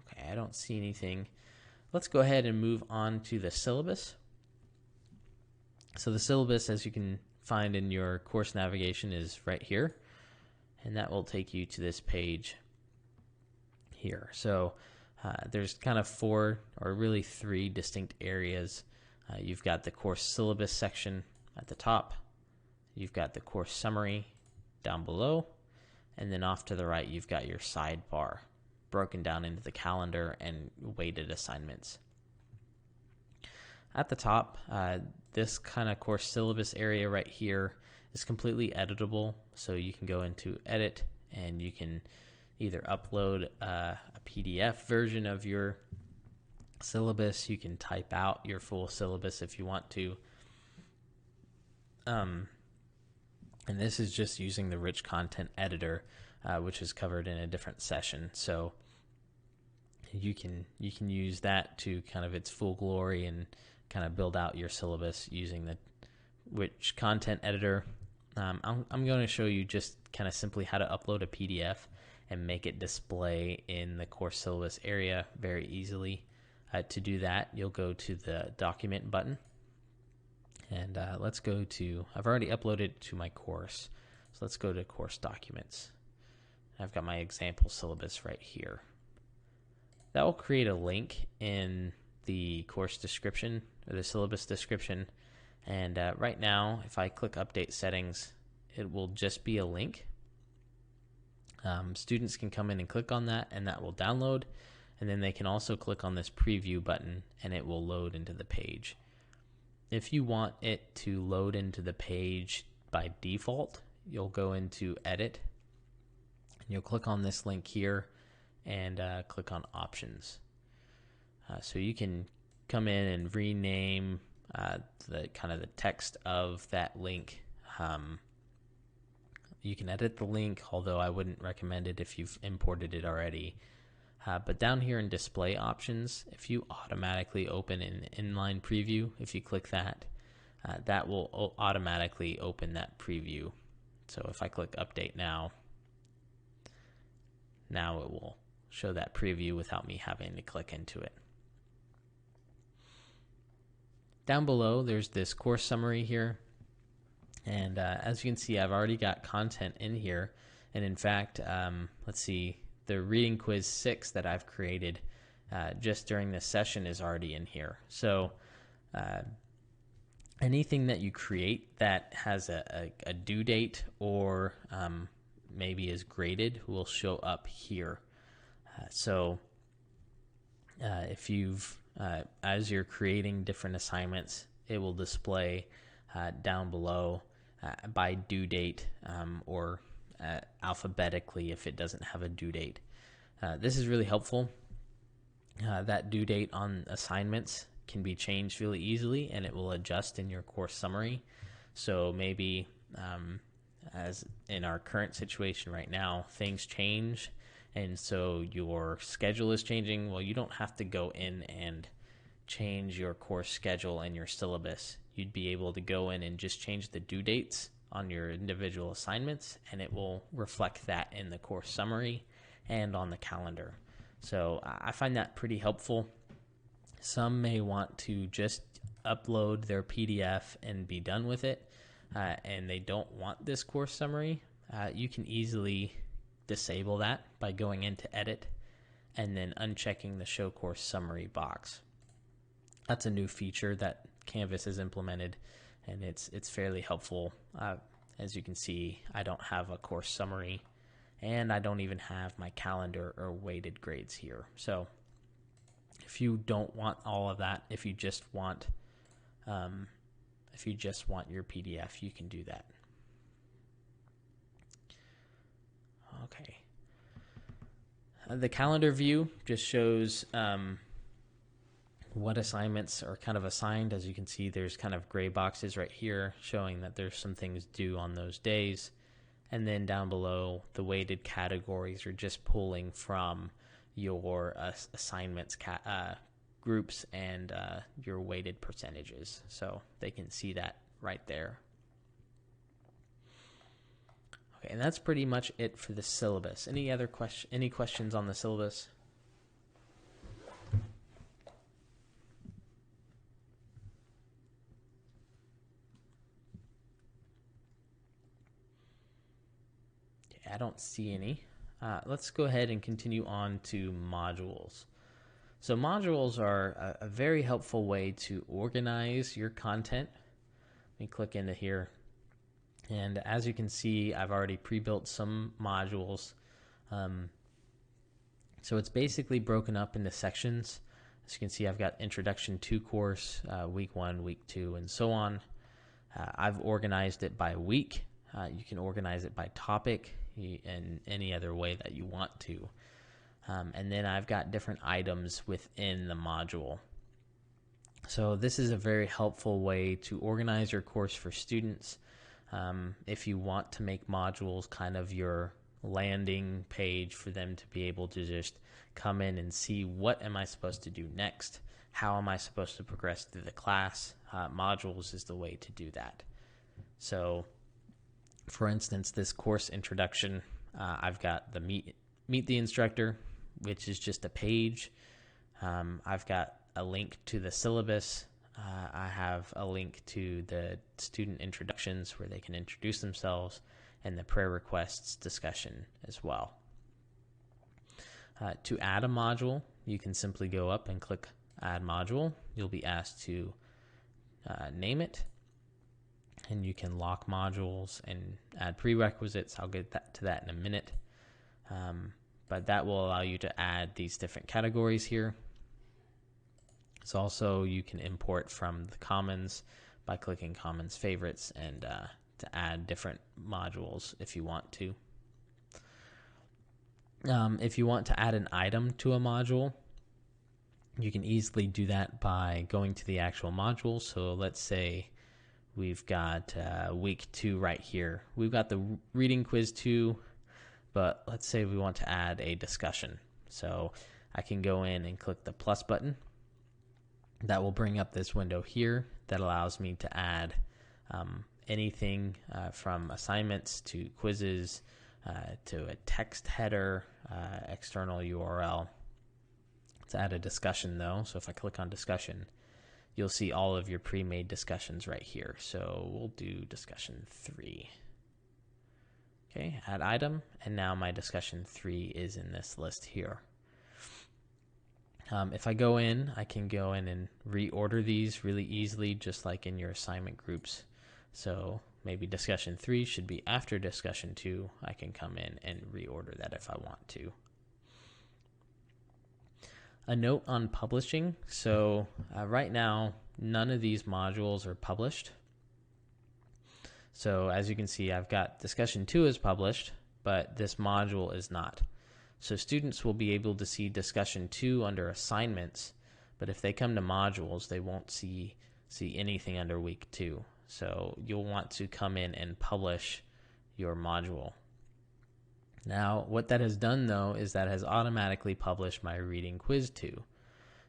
Okay, I don't see anything. Let's go ahead and move on to the syllabus. So the syllabus, as you can find in your course navigation, is right here. And that will take you to this page here. So there's kind of 4 or really 3 distinct areas. You've got the course syllabus section at the top. You've got the course summary down below. And then off to the right, you've got your sidebar broken down into the calendar and weighted assignments. At the top, this kind of course syllabus area right here is completely editable. So you can go into edit and you can either upload a PDF version of your syllabus. You can type out your full syllabus if you want to. And this is just using the rich content editor, which is covered in a different session. So you can use that to kind of its full glory and kind of build out your syllabus using the rich content editor. I'm going to show you just kind of simply how to upload a PDF and make it display in the course syllabus area very easily. To do that, you'll go to the document button. And let's go to, I've already uploaded to my course. So let's go to course documents. I've got my example syllabus right here. That will create a link in the course description or the syllabus description. And right now, if I click update settings, it will just be a link. Students can come in and click on that, and that will download. And then they can also click on this preview button, and it will load into the page. If you want it to load into the page by default, you'll go into edit, and you'll click on this link here and click on options. So you can come in and rename the kind of the text of that link. You can edit the link, although I wouldn't recommend it if you've imported it already. But down here in display options, if you automatically open an inline preview, if you click that, that will automatically open that preview. So if I click update now it will show that preview without me having to click into it. Down below, there's this course summary here. And as you can see, I've already got content in here. And in fact, let's see, the reading quiz 6 that I've created just during this session is already in here. So anything that you create that has a due date or maybe is graded will show up here. So if you've, as you're creating different assignments, it will display down below by due date or alphabetically if it doesn't have a due date. This is really helpful. That due date on assignments can be changed really easily, and it will adjust in your course summary. So maybe as in our current situation right now, things change, and so your schedule is changing. Well, you don't have to go in and change your course schedule and your syllabus. You'd be able to go in and just change the due dates on your individual assignments, and it will reflect that in the course summary and on the calendar. So I find that pretty helpful. Some may want to just upload their PDF and be done with it, and they don't want this course summary. You can easily disable that by going into Edit and then unchecking the Show Course Summary box. That's a new feature that Canvas has implemented, and it's fairly helpful. As you can see, I don't have a course summary, and I don't even have my calendar or weighted grades here. So if you don't want all of that, if you just want your PDF, you can do that. Okay. The calendar view just shows what assignments are kind of assigned. As you can see, there's kind of gray boxes right here showing that there's some things due on those days. And then down below, the weighted categories are just pulling from your assignments groups and your weighted percentages. So they can see that right there. Okay, and that's pretty much it for the syllabus. Any questions on the syllabus? I don't see any. Let's go ahead and continue on to modules. So modules are a very helpful way to organize your content. Let me click into here. And as you can see, I've already pre-built some modules. So it's basically broken up into sections. As you can see, I've got Introduction to course, week 1, week 2, and so on. I've organized it by week. You can organize it by topic in any other way that you want to. And then I've got different items within the module. So this is a very helpful way to organize your course for students. If you want to make modules kind of your landing page for them to be able to just come in and see, what am I supposed to do next? How am I supposed to progress through the class? Modules is the way to do that. So for instance, this course introduction, I've got the meet the instructor, which is just a page. I've got a link to the syllabus. I have a link to the student introductions where they can introduce themselves, and the prayer requests discussion as well. To add a module, you can simply go up and click Add Module. You'll be asked to name it, and you can lock modules and add prerequisites. I'll get to that in a minute. But that will allow you to add these different categories here. It's also, you can import from the Commons by clicking Commons Favorites and to add different modules if you want to. If you want to add an item to a module, you can easily do that by going to the actual module. So let's say we've got week 2 right here. We've got the reading quiz 2, but let's say we want to add a discussion. So I can go in and click the plus button. That will bring up this window here that allows me to add anything from assignments to quizzes to a text header, external URL. Let's add a discussion though. So if I click on discussion, you'll see all of your pre-made discussions right here. So we'll do discussion 3. Okay, add item, and now my discussion 3 is in this list here. If I go in, I can go in and reorder these really easily, just like in your assignment groups. So maybe discussion 3 should be after discussion 2. I can come in and reorder that if I want to. A note on publishing. So right now, none of these modules are published. So as you can see, I've got discussion 2 is published, but this module is not. So students will be able to see discussion 2 under assignments, but if they come to modules, they won't see anything under week 2. So you'll want to come in and publish your module. Now, what that has done though is that has automatically published my reading quiz 2.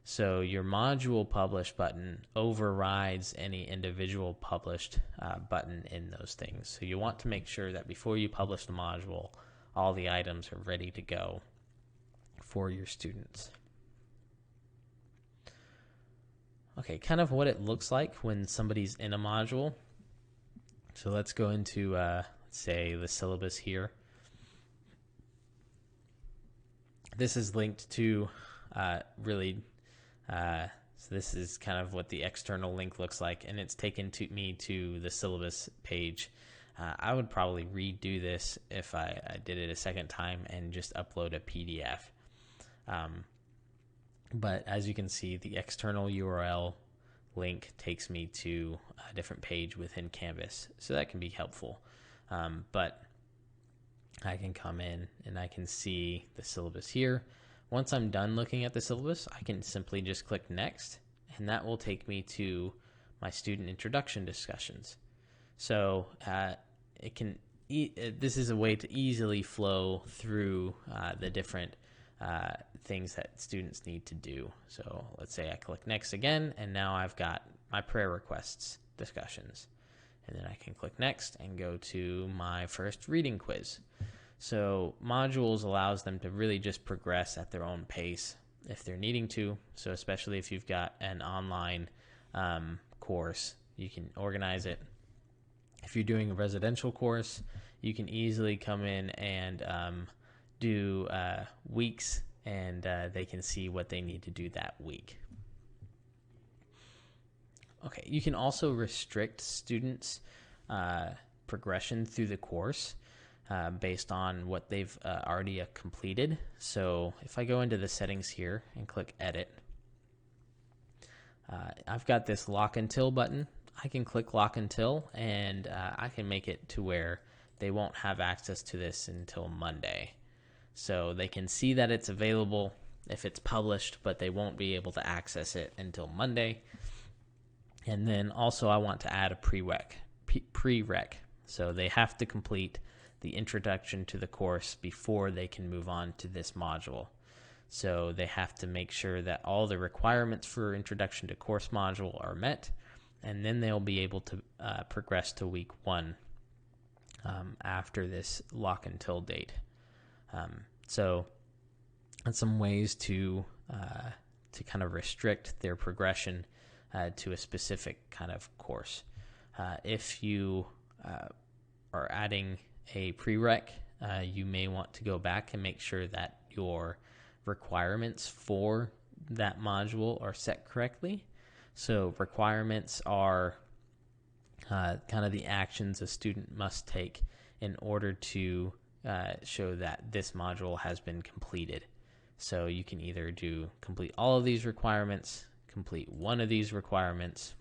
So your module publish button overrides any individual published button in those things. So you want to make sure that before you publish the module, all the items are ready to go for your students. Okay, kind of what it looks like when somebody's in a module. So let's go into, let's say, the syllabus here. This is linked to really, so this is kind of what the external link looks like, and it's taken me to the syllabus page. I would probably redo this if I did it a second time and just upload a PDF. But as you can see, the external URL link takes me to a different page within Canvas, so that can be helpful. But I can come in and I can see the syllabus here. Once I'm done looking at the syllabus, I can simply just click next, and that will take me to my student introduction discussions. So this is a way to easily flow through the different things that students need to do. So let's say I click next again, and now I've got my prayer requests discussions. And then I can click next and go to my first reading quiz. So modules allows them to really just progress at their own pace if they're needing to. So especially if you've got an online course, you can organize it. If you're doing a residential course, you can easily come in and do weeks, and they can see what they need to do that week. Okay, you can also restrict students' progression through the course based on what they've already completed. So if I go into the settings here and click Edit, I've got this Lock Until button. I can click Lock Until, and I can make it to where they won't have access to this until Monday. So they can see that it's available if it's published, but they won't be able to access it until Monday. And then also I want to add a prereq. So they have to complete the introduction to the course before they can move on to this module. So they have to make sure that all the requirements for introduction to course module are met, and then they'll be able to progress to week 1 after this Lock Until date. So that's some ways to kind of restrict their progression to a specific kind of course. If you are adding a prereq, you may want to go back and make sure that your requirements for that module are set correctly. So requirements are kind of the actions a student must take in order to show that this module has been completed. So you can either complete all of these requirements, complete one of these requirements,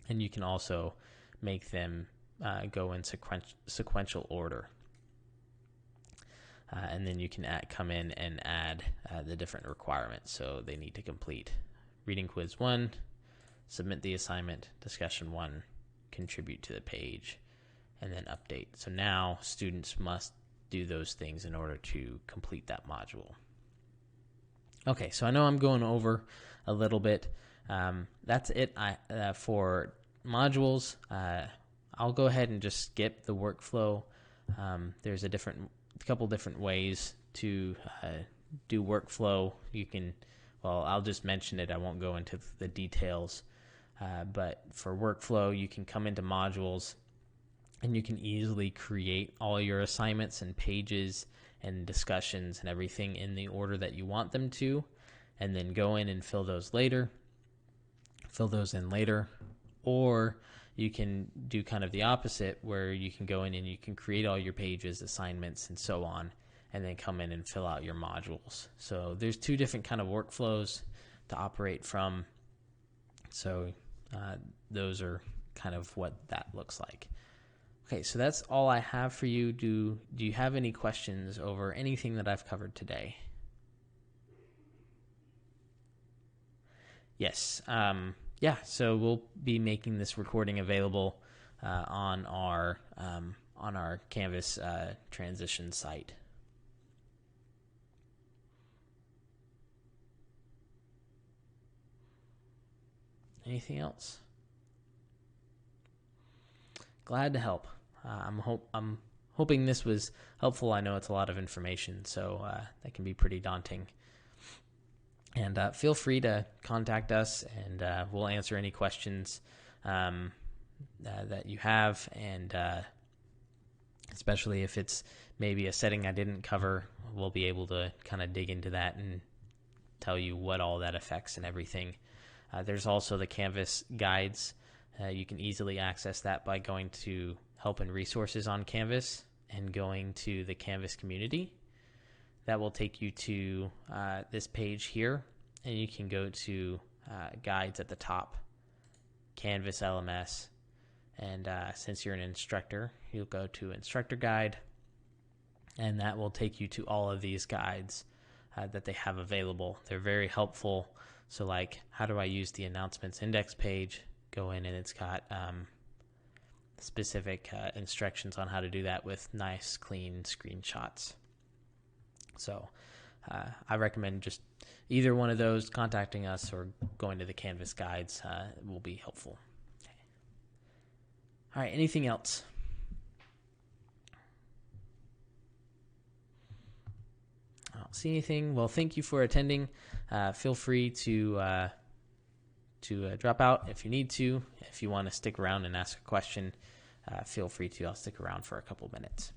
and you can also make them go in sequential order. And then you can come in and add the different requirements. So they need to complete reading quiz 1, submit the assignment, discussion 1, contribute to the page, and then update. So now students must do those things in order to complete that module. Okay, so I know I'm going over a little bit. That's it for modules. I'll go ahead and just skip the workflow. There's a couple different ways to do workflow. I'll just mention it. I won't go into the details. But for workflow, you can come into modules, and you can easily create all your assignments and pages and discussions and everything in the order that you want them to, and then go in and fill those in later. Or you can do kind of the opposite, where you can go in and you can create all your pages, assignments, and so on, and then come in and fill out your modules. So there's 2 different kind of workflows to operate from. So those are kind of what that looks like. Okay, so that's all I have for you. Do you have any questions over anything that I've covered today? Yes. So we'll be making this recording available on our Canvas transition site. Anything else? Glad to help. I'm hoping this was helpful. I know it's a lot of information, so that can be pretty daunting. And feel free to contact us, and we'll answer any questions that you have. And especially if it's maybe a setting I didn't cover. We'll be able to kind of dig into that and tell you what all that affects and everything. There's also the Canvas guides. You can easily access that by going to Help and Resources on Canvas and going to the Canvas community. That will take you to this page here, and you can go to guides at the top, Canvas LMS, and since you're an instructor, you'll go to Instructor Guide, and that will take you to all of these guides that they have available. They're very helpful. So like, how do I use the announcements index page? Go in and it's got specific instructions on how to do that with nice, clean screenshots. So I recommend just either one of those, contacting us or going to the Canvas guides will be helpful. Okay. All right, anything else? I don't see anything. Well, thank you for attending. Feel free to drop out if you need to. If you want to stick around and ask a question, feel free to. I'll stick around for a couple minutes.